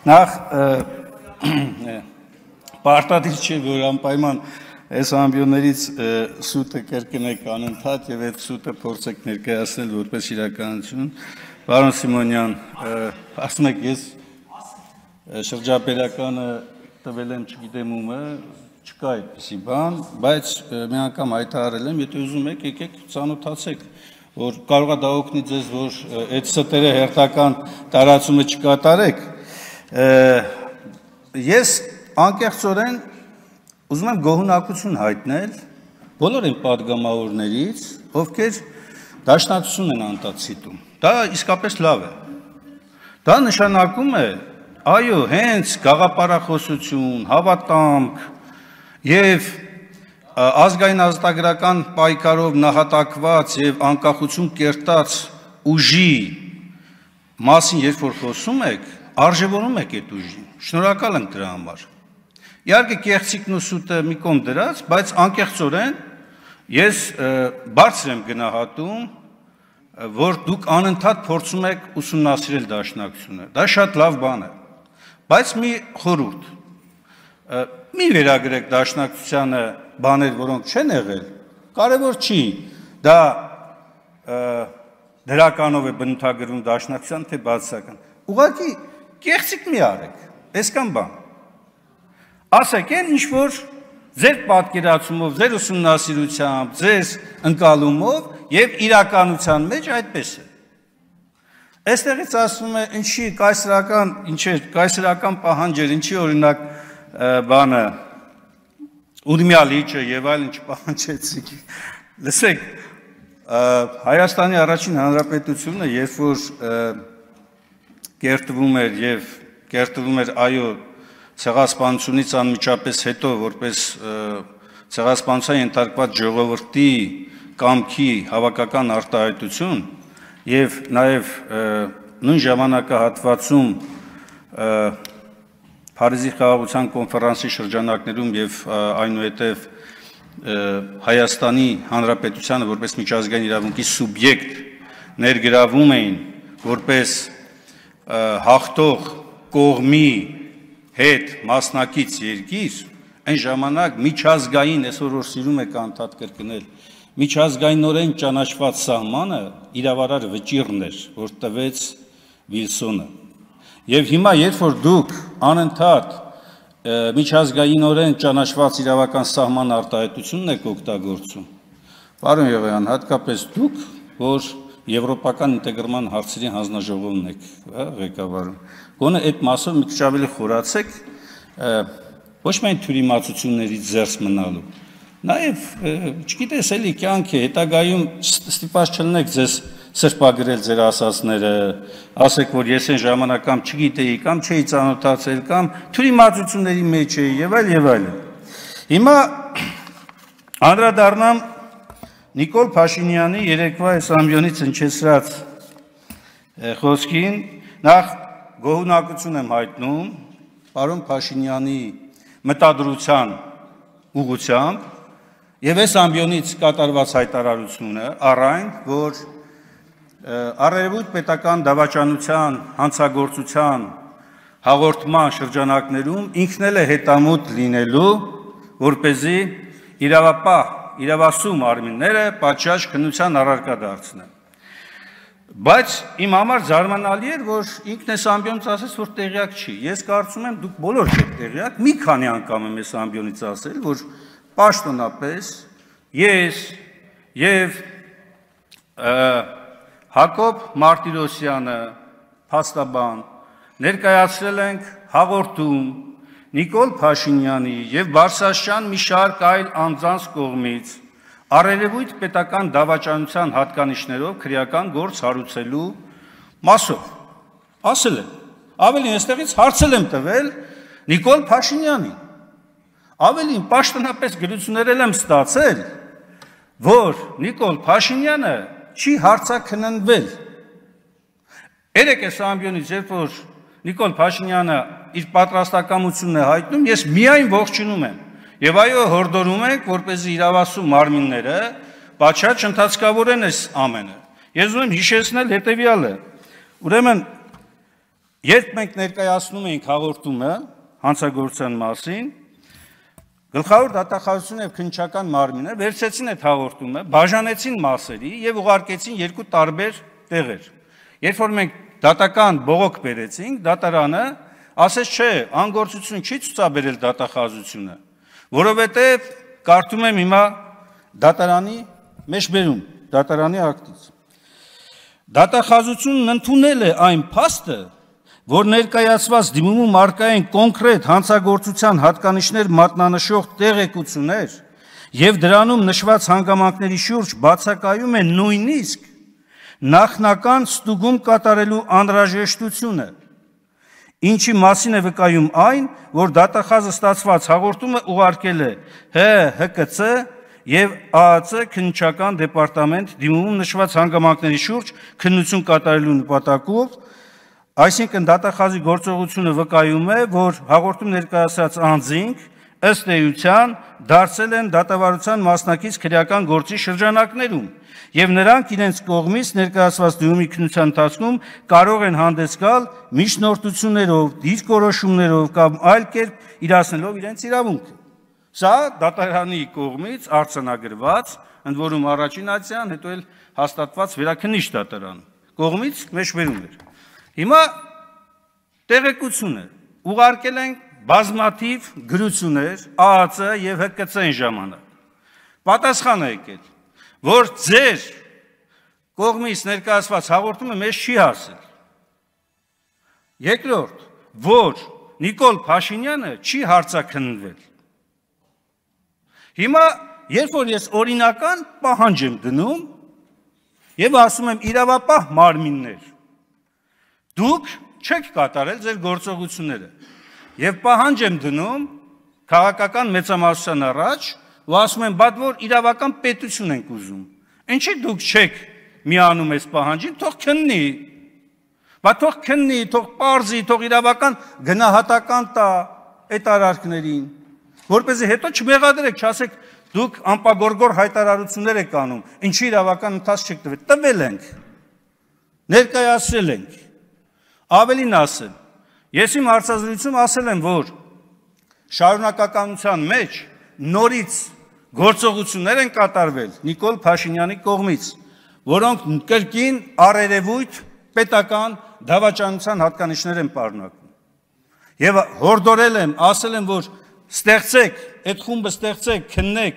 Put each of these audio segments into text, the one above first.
Նախ պարտադիր չէ, որ անպայման այս ամբիոններից սուտը կրկնեք անընդհատ եւ այդ սուտը փորձեք ներկայացնել որպես իրականություն։ Պարոն Սիմոնյան, ասում եք ես շրջապերականը տվել եմ, չգիտեմ ումը, չկա այդպիսի բան, բայց մի անգամ հայտարարել եմ, եթե ուզում եք, եկեք ծանոթացեք, որ կարող է դա օգնի ձեզ, որ այդ ստերը հերթական տարածումը չկատարեք։ Ես անկեղծորեն ուզում եմ գոհունակություն հայտնել բոլոր այն պատգամավորներից, ովքեր դաշնակցություն են անտացիտում։ Դա իսկապես լավ է։ Դա նշանակում է, այո, հենց գաղափարախոսություն, հավատամք եւ ազգային ազատագրական պայքարով նահատակված եւ անկախություն կերտած ուժի մասին երբ որ խոսում եք, արժևորում եք այդ ուժին։ Շնորհակալ եմ դրա համար։ Իհարկե կեղծիքն ու սուտը մի կողմ դրած, բայց անկեղծորեն ես բարձր եմ գնահատում, որ դուք անընդհատ փորձում եք ուսումնասիրել դաշնակցությունը։ Դա շատ լավ բան է։ Բայց մի խորհուրդ, մի վերագրեք դաշնակցությանը բաներ, որոնք չեն եղել, կարևոր չի, դա դրականով է բնութագրվում դաշնակցության, թե բացասական։ Ուղղակի կեղծիք մի արեք, այսքան բան։ Ասեք են ինչ-որ ձեր պատկերացումով, ձեր ուսումնասիրությամբ, ձեր ընկալումով եւ իրականության մեջ այդպես է։ Այստեղից ասվում է ինչի կայսերական պահանջեր, ինչի օրինակ բանը Ուրմիա լիճը եւ այլն չպահանջեցիք։ Լսեք, Հայաստանի առաջին հանրապետությունը, երբ որ կերտվում էր այո ցեղասպանությունից անմիջապես հետո որպես ցեղասպանության ենթարկված ժողովրդի կամքի հավաքական արտահայտություն եւ նաեւ նույն ժամանակահատվածում Փարիզի խաղաղության կոնֆերանսի շրջանակներում եւ այնուհետեւ Հայաստանի Հանրապետությանը որպես միջազգային իրավունքի սուբյեկտ ներգրավում էին որպես հաղթող կողմի հետ մասնակից երկիր, այն ժամանակ միջազգային, այսօր որ սիրում եք անդադ կրկնել, միջազգայինորեն ճանաչված սահմանը իրավարար վճիռն էր, որ տվեց Վիլսոնը։ Եվ հիմա, երբ որ դուք անընդհատ միջազգայինորեն ճանաչված իրավական սահման արտահայտությունն եք օգտագործում, պարոն Եղոյան, հատկապես դուք, որ եվրոպական ինտեգրման հարցերի հանձնաժողովն եք ղեկավարում, գոնե այդ մասով մի քիչ ավելի խորացեք, ոչ միայն թյուրիմացություններից զերծ մնալու, նաև, չգիտես, էլի կյանք է, հետագայում ստիպված չլինեք ձեզ սրբագրել ձեր ասածները, ասեք, որ ես այն ժամանակ կամ չգիտեի, կամ չէի ծանոթացել, կամ թյուրիմացությունների մեջ էի եւ այլն։ Հիմա անդրադառնամ Նիկոլ Փաշինյանի երեկվա այս ամբիոնից հնչեցրած խոսքին, նախ գոհունակություն եմ հայտնում պարոն Փաշինյանի մտադրության ուղղությամբ եւ այս ամբիոնից կատարված հայտարարությունը առայն, որ Առերևույթ պետական դավաճանության հանցագործության հաղորդման շրջանակներում ինքն էլ է հետամուտ լինելու, որպեսզի իրավասու մարմինները պատշաճ քննության առարկա դարձնեն։ Բայց իմ համար զարմանալի էր, որ ինքն այս ամբիոնից ասեց, որ տեղյակ չի։ Ես կարծում եմ, դուք բոլոր չեք տեղյակ, մի քանի անգամ եմ այս ամբիոնից ասել, որ պաշտոնապես ես եւ Հակոբ Մարտիրոսյանը, փաստաբան, ներկայացրել ենք հաղորդում Նիկոլ Փաշինյանի եւ Բարսաշյան մի շարք այլ անձանց կողմից առերևույթ պետական դավաճանության հատկանիշներով քրեական գործ հարուցելու մասով։ Ասել եմ, ավելին այստեղից հարցել եմ տվել Նիկոլ Փաշինյանին։ Ավելին պաշտոնապես գրություններ եմ ստացել, որ Նիկոլ Փաշինյանը չի հարցաքննվել։ Երեք այս ամբիոնից, երբ որ Նիկոլ Փաշինյանը իր պատրաստակամությունն է հայտնում, ես միայն ողջունում եմ։ Եվ այո, հորդորում ենք, որպեսզի իրավասու մարմինները պատշաճ ընթացքավոր են այս ամենը։ Ես ուզում եմ հիշեցնել հետևյալը։ Ուրեմն, Երբ մենք ներկայացնում ենք հաղորդումը հանցագործության մասին, գլխավոր դատախազությունը եւ քննչական մարմինը վերցրեցին այդ հաղորդումը, բաժանեցին մասերի եւ ուղարկեցին երկու տարբեր տեղեր։ Երբ որ մենք դատական բողոք բերեցինք, դատարանը ասեց, չէ, անգործություն չի ցուցաբերել դատախազությունը, որովհետեւ կարդում եմ հիմա դատարանի մեջբերում, դատարանի ակտից։ Դատախազությունն ընդունել է այն փաստը, որ ներկայացված դիմումում առկա են կոնկրետ հանցագործության հատկանիշներ մատնանշող տեղեկություններ եւ դրանում նշված հանգամանքների շուրջ բացակայում է նույնիսկ նախնական ստուգում կատարելու անհրաժեշտությունը, ինչի մասին է վկայում այն, որ դատախազը ստացված հաղորդումը ուղարկել է ՀՀԿՑ եւ ԱԱՑ քննչական դեպարտամենտ դիմումում նշված հանգամանքների շուրջ քննություն կատարելու նպատակով, այսինքն դատախազի գործողությունը վկայում է, որ հաղորդում ներկայացած անձինք ըստ էության դարձել են դատավարության մասնակից քրեական գործի շրջանակներում եւ նրանք իրենց կողմից ներկայացված դիմումի քննության ընթացքում կարող են հանդես գալ միջնորդություններով, դիրքորոշումներով կամ այլ կերպ իրացնելով իրենց իրավունքը։ Սա դատարանի կողմից արձանագրված, ընդ որում առաջին ատյան, հետո էլ հաստատված վերաքննիչ դատարան կողմից մեջբերում էր։ Հիմա տեղեկությունը ուղարկել են բազմաթիվ գրություններ ԱԱՑ եւ ՀԿՑ-ին ժամանակ։ Պատասխանը եկել, որ ձեր կողմից ներկայացված հաղորդումը մեզ չի հասել։ Երկրորդ, որ Նիկոլ Փաշինյանը չի հարցաքննվել։ Հիմա, երբ որ ես օրինական պահանջ եմ դնում եւ ասում եմ իրավապահ մարմիններ, դուք չեք կատարել ձեր գործողությունները եւ պահանջ եմ դնում քաղաքական մեծամասնության առաջ ու ասում եմ, բադ որ իրավական պետություն ենք ուզում։ Ինչի դուք չեք միանում այս պահանջին, թող քննի։ Բա թող քննի, թող պարզի, թող իրավական գնահատական տա այդ արարքներին, որպեսզի հետո չմեղադրեք, չասեք դուք անպագորգոր հայտարարություններ եք անում, ինչի իրավական ընթաց չեք տվել։ Տվել ենք, ներկայացրել ենք։ Ավելին ասել, ես իմ հարցազրույցում ասել եմ, որ շարունակականության մեջ նորից գործողություններ են կատարվել Նիկոլ Փաշինյանի կողմից, որոնք կրկին առերևույթ պետական դավաճանության հատկանիշներ են պարունակում։ Եվ հորդորել եմ, ասել եմ, որ ստեղծեք, այդ խումբը ստեղծեք, քննեք,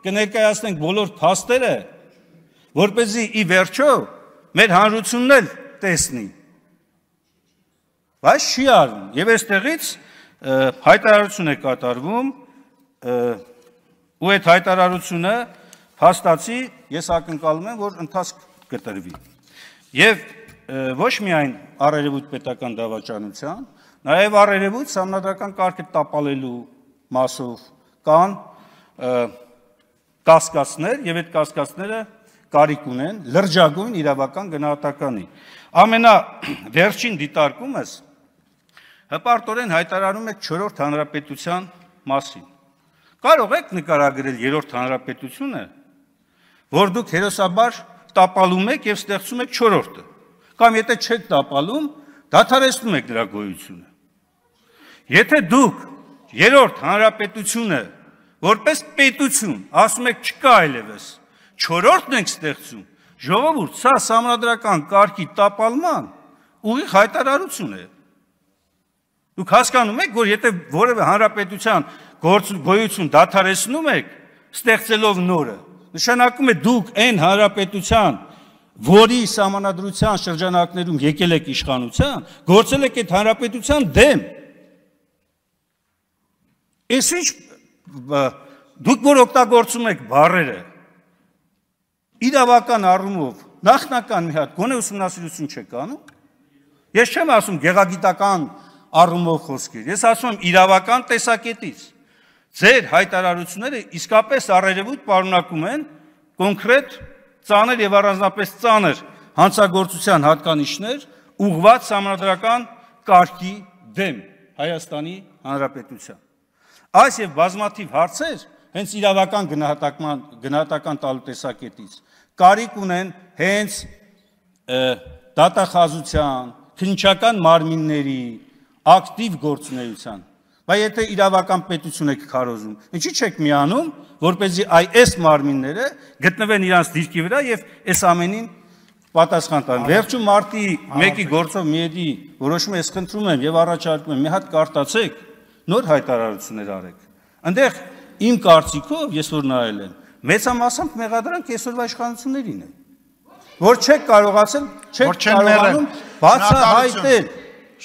կներկայացնենք բոլոր փաստերը, որպեսզի ի վերջո մեր հանրությունն էլ տեսնի։ Բայց չի արվում, եւ այստեղից հայտարարություն է կատարվում, ու այդ հայտարարությունը փաստացի ես ակնկալում եմ, որ ընթացք կտրվի։ Եվ ոչ միայն առերևույթ պետական դավաճանության, նաև առերևույթ սահմանադրական կարգը տապալելու մասով կան կասկածներ, եւ այդ կասկածները կարիք ունեն լրջագույն իրավական գնահատականի։ Ամենավերջին դիտարկումս հպարտորեն հայտարարում եք 4-րդ հանրապետության մասին։ Կարող եք նկարագրել 3-րդ հանրապետությունը, որ դուք հերոսաբար տապալում եք եւ ստեղծում եք 4-րդը, կամ եթե չեք տապալում, դադարեցնում եք նրա գոյությունը։ Եթե դուք 3-րդ հանրապետությունը որպես պետություն ասում եք չկա այլևս, 4-րդն ենք ստեղծում, ժողովուրդ, սա սահմանադրական կարգի տապալման ուղիղ հայտարարություն է։ Դուք հասկանում եք, որ եթե որևէ հանրապետության գոյություն դադարեցնում եք, ստեղծելով նորը, նշանակում է դուք այն հանրապետության, որի սահմանադրության շրջանակներում եկել եք իշխանության, գործել եք այդ հանրապետության դեմ։ Այս ինչ դուք որ օգտագործում եք բառերը, իրավական առումով նախնական մի հատ գոնե ուսումնասիրություն չեք անում։ Ես չեմ ասում գեղագիտական առումով խոսքեր, ես ասում եմ իրավական տեսակետից։ Ձեր հայտարարությունները իսկապես առերևույթ պարունակում են կոնկրետ ծանր եւ առանձնապես ծանր հանցագործության հատկանիշներ ուղղված սահմանադրական կարգի դեմ Հայաստանի Հանրապետության։ Այս եւ բազմաթիվ հարցեր հենց իրավական գնահատական տալու տեսակետից կարիք ունեն հենց դատախազության, քննչական մարմինների ակտիվ գործունեության։ Բայց եթե իրավական պետություն եք քարոզում, ինչի՞ չեք միանում, որպեսզի այս մարմինները գտնվեն իրանց դիրքի վրա եւ այս ամենին պատասխան տան։ Վերջում մարտի 1-ի գործով միեդի որոշումը ես խնդրում եմ եւ առաջարկում եմ մի հատ կարտացեք, նոր հայտարարություններ արեք։ Այնտեղ իմ կարծիքով, ես որ նայել եմ, մեծամասամբ մեղադրանք այսօրվա իշխանություններին է, որ չեք կարողացել, չեք կարողանում բացահայտել։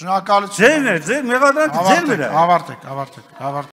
Շնորհակալություն։ Ձեր մեղադրանքը ձեր վրա է։ Ավարտեք։